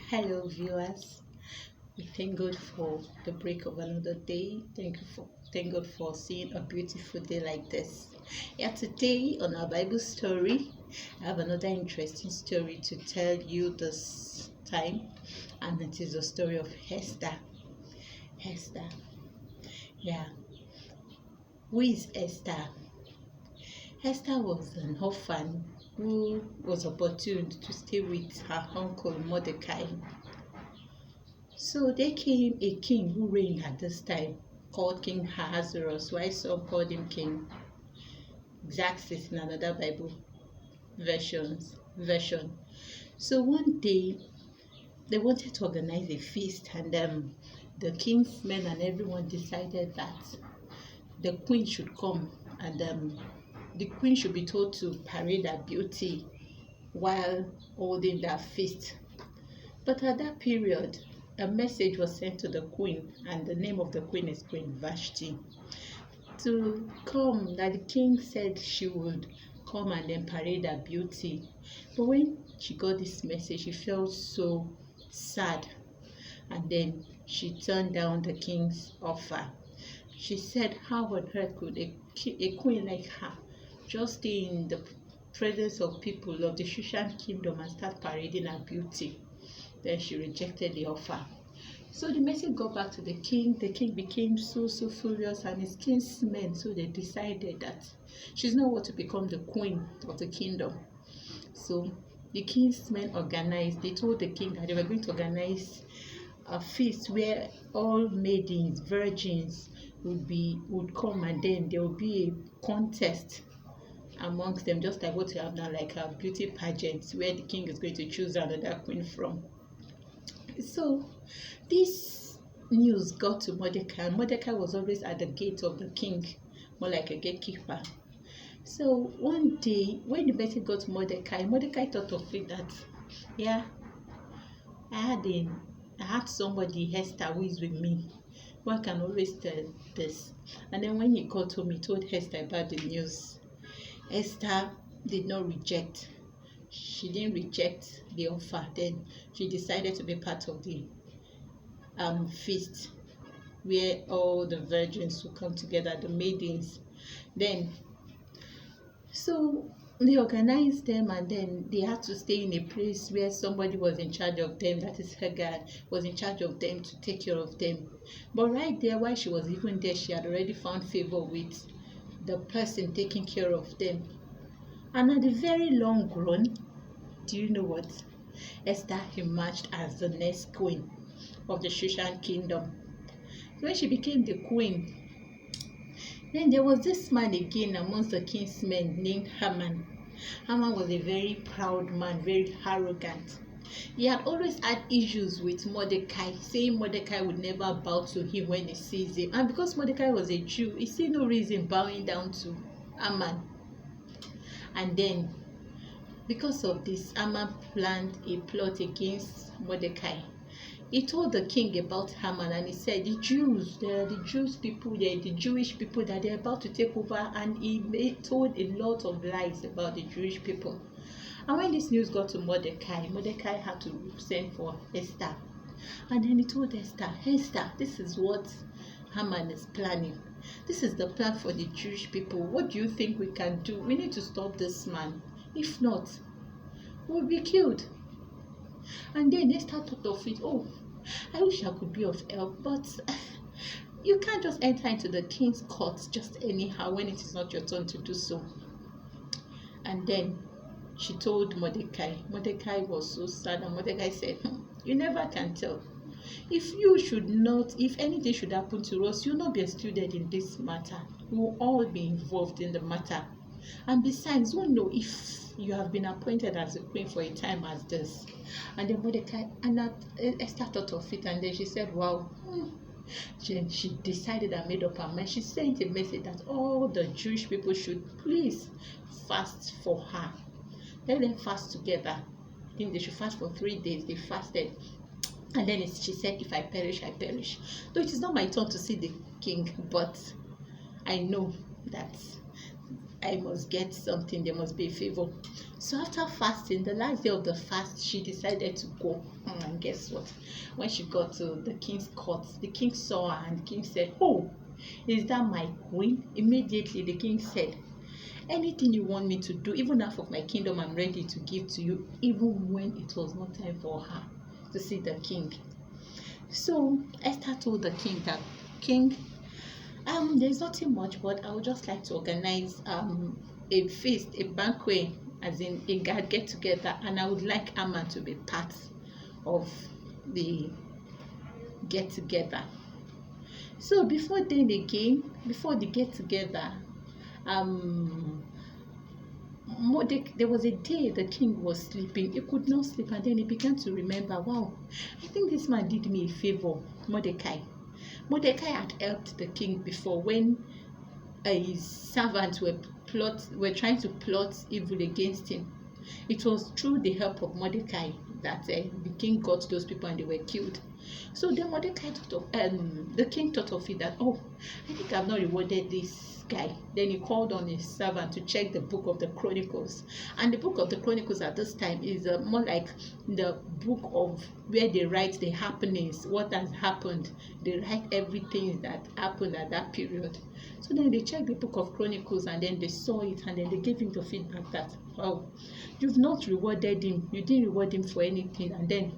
Hello, viewers. We thank God for the break of another day. Thank God for seeing a beautiful day like this. Yeah, today on our Bible story, I have another interesting story to tell you this time, and it is the story of Esther. Esther, yeah. Who is Esther? Esther was an orphan who was opportuned to stay with her uncle Mordecai. So there came a king who reigned at this time, called King Ahasuerus, why some called him King Xerxes in another Bible version. So one day they wanted to organize a feast, and the king's men and everyone decided that the queen should come, and the queen should be told to parade her beauty while holding that feast. But at that period, a message was sent to the queen, and the name of the queen is Queen Vashti, to come, that the king said she would come and then parade her beauty. But when she got this message, she felt so sad, and then she turned down the king's offer. She said, how on earth could a queen like her just stay in the presence of people of the Shushan Kingdom and start parading her beauty? Then she rejected the offer. So the message got back to the king. The king became so furious, and his king's men, so they decided that she's not going to become the queen of the kingdom. So the king's men organized. They told the king that they were going to organize a feast where all maidens, virgins would come, and then there would be a contest amongst them, just like what you have now, like a beauty pageant where the king is going to choose another queen from. So this news got to Mordecai. Mordecai was always at the gate of the king, more like a gatekeeper. So one day when the message got to Mordecai thought of it that, yeah, I had somebody, Esther, who is with me. One can always tell this. And then when he got home, he told Esther about the news. Esther did not reject. She didn't reject the offer. Then she decided to be part of the feast where all the virgins will come together, the maidens. Then so they organized them, and then they had to stay in a place where somebody was in charge of them, that is Hagar, was in charge of them to take care of them. But right there, while she was even there, she had already found favor with the person taking care of them. And at the very long run, do you know what? Esther emerged as the next queen of the Shushan Kingdom. When she became the queen, then there was this man again amongst the king's men named Haman. Haman was a very proud man, very arrogant. He had always had issues with Mordecai, saying Mordecai would never bow to him when he sees him. And because Mordecai was a Jew, he see no reason bowing down to Haman. And then, because of this, Haman planned a plot against Mordecai. He told the king about Haman, and he said the Jews, the Jewish people that they're about to take over, and he told a lot of lies about the Jewish people. And when this news got to Mordecai had to send for Esther. And then he told Esther, this is what Haman is planning. This is the plan for the Jewish people. What do you think we can do? We need to stop this man. If not, we'll be killed. And then Esther thought of it. Oh, I wish I could be of help, but you can't just enter into the king's court just anyhow when it is not your turn to do so. And then she told Mordecai. Mordecai was so sad, and Mordecai said, you never can tell. If anything should happen to us, you'll not be excluded in this matter. We will all be involved in the matter. And besides, who know if you have been appointed as a queen for a time as this? And then Esther thought of it, and then she said, wow. She decided and made up her mind. She sent a message that all the Jewish people should please fast for her. Let them fast together. I think they should fast for 3 days. They fasted. And then she said, if I perish, I perish. Though it is not my turn to see the king, but I know that I must get something, there must be a favor. So after fasting, the last day of the fast, she decided to go. And guess what? When she got to the king's court, the king saw her and the king said, "Oh, is that my queen?" Immediately the king said, "Anything you want me to do, even half of my kingdom, I'm ready to give to you," even when it was not time for her to see the king. So Esther told the king that, "King, there's nothing much, but I would just like to organize a feast, a banquet, as in a get together, and I would like Amma to be part of the get together." So before the get together, um there was a day the king was sleeping. He could not sleep, and then he began to remember, wow, I think this man did me a favor. Mordecai had helped the king before when his servants were trying to plot evil against him. It was through the help of Mordecai that the king got those people and they were killed. So then the king thought of it that, oh, I think I've not rewarded this guy. Then he called on his servant to check the book of the Chronicles. And the book of the Chronicles at this time is more like the book of where they write the happenings, what has happened. They write everything that happened at that period. So then they checked the book of Chronicles and then they saw it and then they gave him the feedback that, wow, you've not rewarded him. You didn't reward him for anything. And then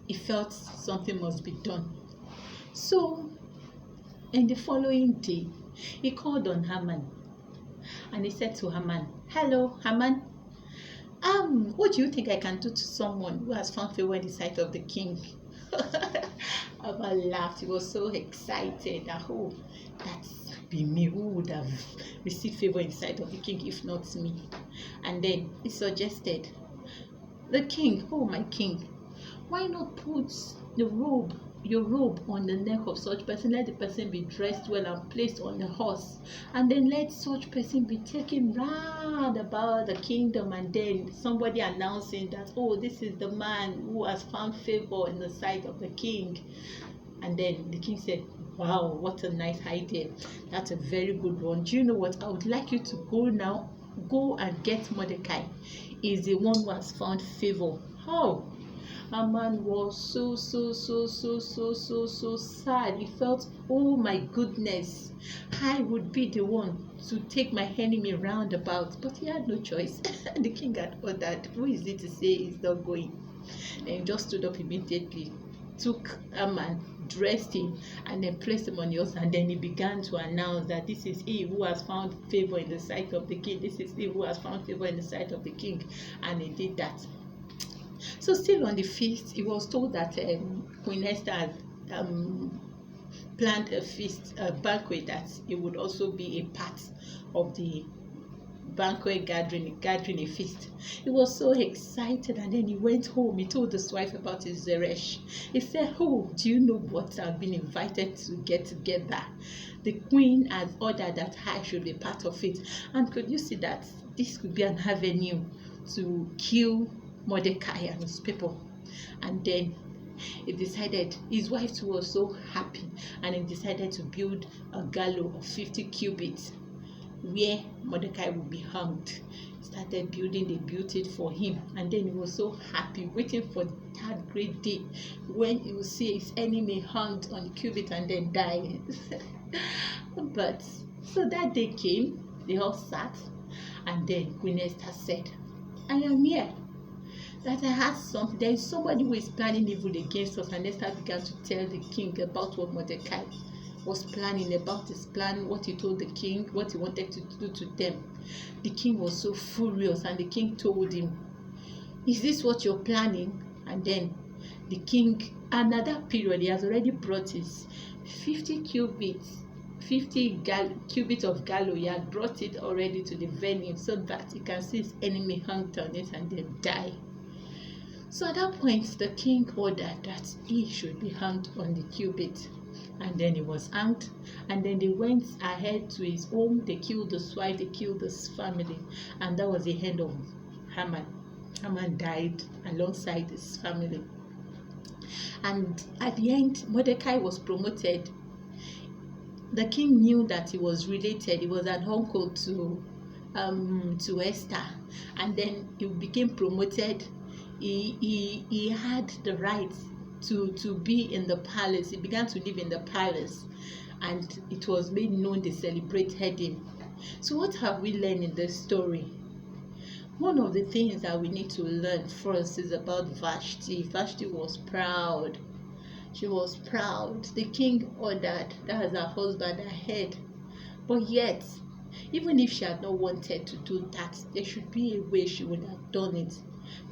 he felt something must be done. So in the following day, he called on Haman and he said to Haman, "Hello, Haman. What do you think I can do to someone who has found favor in the sight of the king?" Haman laughed. He was so excited that, oh, that's be me who would have received favor in the sight of the king if not me. And then he suggested, "The king, oh my king, why not put your robe on the neck of such person? Let the person be dressed well and placed on the horse, and then let such person be taken round about the kingdom, and then somebody announcing that, oh, this is the man who has found favor in the sight of the king." And then the king said, "Wow, what a nice idea. That's a very good one. Do you know what? I would like you to go and get Mordecai. He's the one who has found favor." Oh, Haman was so sad. He felt, oh my goodness, I would be the one to take my enemy round about. But he had no choice. The king had ordered. Who is it to say he's not going? And he just stood up immediately, took Haman, dressed him, and then placed him on the horse. And then he began to announce that this is he who has found favor in the sight of the king. This is he who has found favor in the sight of the king. And he did that. So still on the feast, it was told that Queen Esther had planned a feast, a banquet, that it would also be a part of the banquet gathering a feast. He was so excited, and then he went home. He told his wife about his Zeresh. He said, "Oh, do you know what? I've been invited to get together. The queen has ordered that I should be part of it. And could you see that this could be an avenue to kill Mordecai and his people?" And then he decided, his wife too was so happy, and he decided to build a gallows of 50 cubits where Mordecai would be hanged. He started building, they built it for him, and then he was so happy, waiting for that great day when he would see his enemy hanged on the cubit and then die. But so that day came, they all sat, and then Queen Esther said, "I am here, that I had something. There is somebody who is planning evil against us." And Esther began to tell the king about what Mordecai was planning, about his plan, what he told the king, what he wanted to do to them. The king was so furious, and the king told him, "Is this what you're planning?" And then the king, another period, he has already brought his 50 cubits of gallows. He had brought it already to the venue so that he can see his enemy hanged on it and then die. So at that point, the king ordered that he should be hanged on the cubit. And then he was hanged. And then they went ahead to his home. They killed his wife, they killed his family. And that was the end of Haman. Haman died alongside his family. And at the end, Mordecai was promoted. the king knew that he was related. He was an uncle to Esther, and then he became promoted. He had the right to be in the palace. He began to live in the palace, and it was made known. They celebrated him. So what have we learned in this story? One of the things that we need to learn first is about Vashti. Vashti was proud. She was proud. The king ordered, that was her husband, ahead. But yet, even if she had not wanted to do that, there should be a way she would have done it.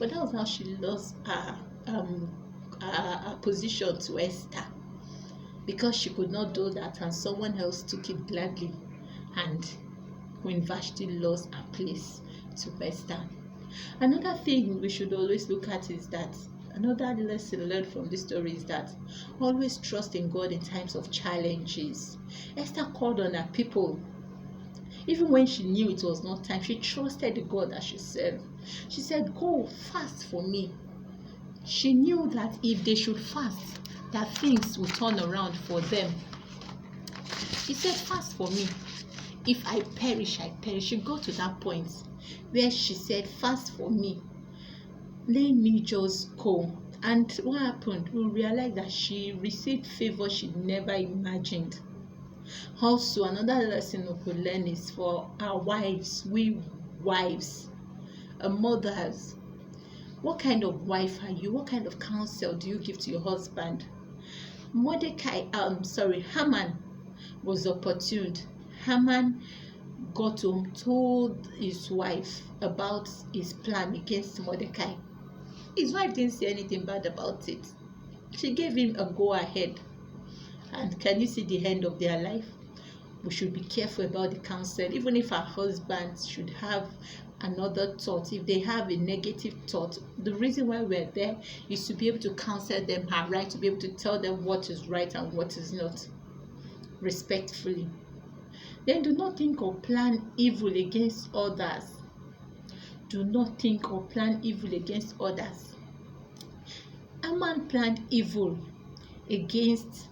But that was how she lost her position to Esther, because she could not do that, and someone else took it gladly. And when Vashti lost her place to Esther. Another thing we should always look at is that another lesson learned from this story is that always trust in God in times of challenges. Esther called on her people. Even when she knew it was not time, she trusted the God that she served. She said, "Go fast for me." She knew that if they should fast, that things would turn around for them. She said, "Fast for me. If I perish, I perish." She got to that point where she said, "Fast for me. Let me just go." And what happened? We realized that she received favor she never imagined. Also, another lesson we could learn is for our wives, we wives, mothers. What kind of wife are you? What kind of counsel do you give to your husband? Haman was opportuned. Haman got home, told his wife about his plan against Mordecai. His wife didn't say anything bad about it. She gave him a go ahead. And can you see the end of their life? We should be careful about the counsel. Even if our husbands should have another thought, if they have a negative thought, the reason why we're there is to be able to counsel them right, to be able to tell them what is right and what is not, respectfully. Then do not think or plan evil against others. Do not think or plan evil against others. Haman planned evil against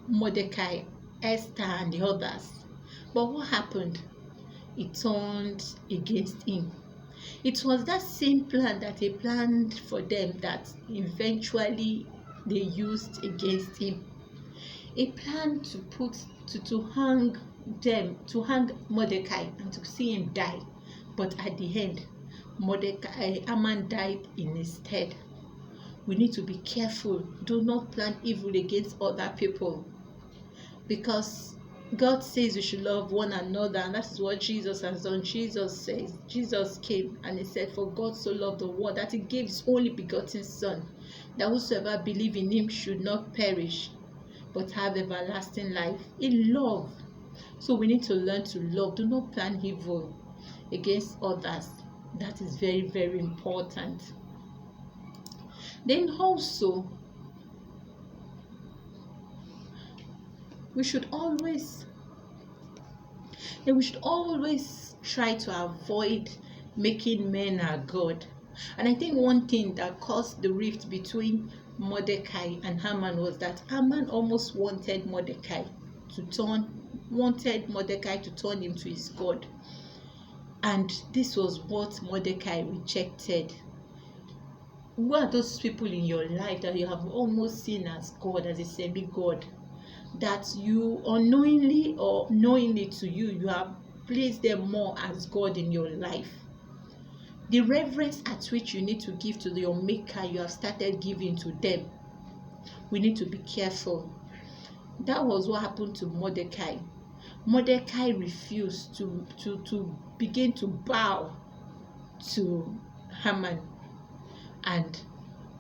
Mordecai, Esther, and the others. But what happened? It turned against him. It was that same plan that he planned for them that eventually they used against him. A plan to hang Mordecai and to see him die. But at the end, Haman died in his stead. We need to be careful. Do not plan evil against other people, because God says we should love one another, and that is what Jesus has done. Jesus came and he said, "For God so loved the world that he gave his only begotten Son, that whosoever believe in him should not perish, but have everlasting life." In love. So we need to learn to love. Do not plan evil against others. That is very, very important. Then also, we should always try to avoid making men our God. And I think one thing that caused the rift between Mordecai and Haman was that Haman almost wanted Mordecai to turn him to his God. And this was what Mordecai rejected. Who are those people in your life that you have almost seen as God, as a semi-God, that you unknowingly or knowingly to you have placed them more as God in your life? The reverence at which you need to give to your maker, you have started giving to them. We need to be careful. That was what happened to Mordecai. Mordecai refused to begin to bow to Haman, and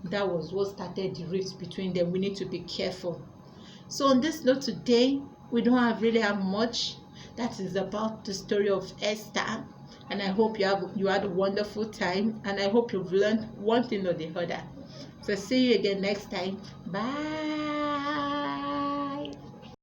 that was what started the rift between them. We need to be careful. So on this note today, we don't really have much. That is about the story of Esther, and I hope you had a wonderful time, and I hope you've learned one thing or the other. So see you again next time. Bye.